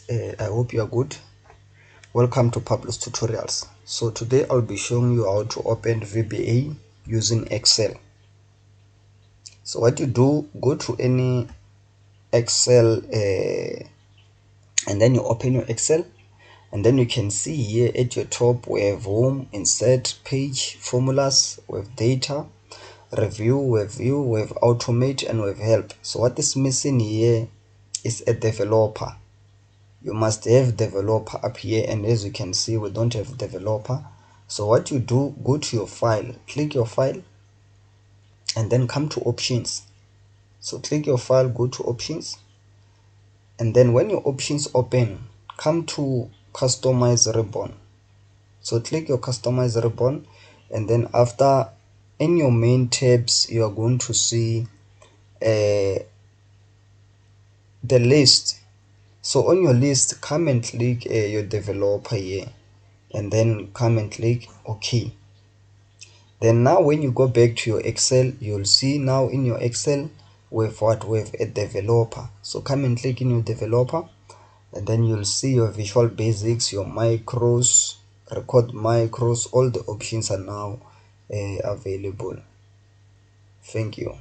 I hope you are good. Welcome to Pablo's Tutorials. So today I'll be showing you how to open VBA using Excel. So what you do, go to any Excel and then you open your Excel, and then you can see here at your top we have home, insert, page, formulas, we have data, review, we have view, we have automate, and we have help. So what is missing here is a developer. You must have developer up here, and as you can see we don't have developer. So what you do, go to your file, click your file, and then come to options. So click your file, go to options, and then when your options open, come to customize ribbon. So click your customize ribbon, and then after, in your main tabs, you are going to see the list. So on your list, come and click your developer here, and then come and click OK. Then now when you go back to your Excel, you'll see now in your Excel with a developer. So come and click in your developer, and then you'll see your Visual Basics, your macros, record macros. All the options are now available. Thank you.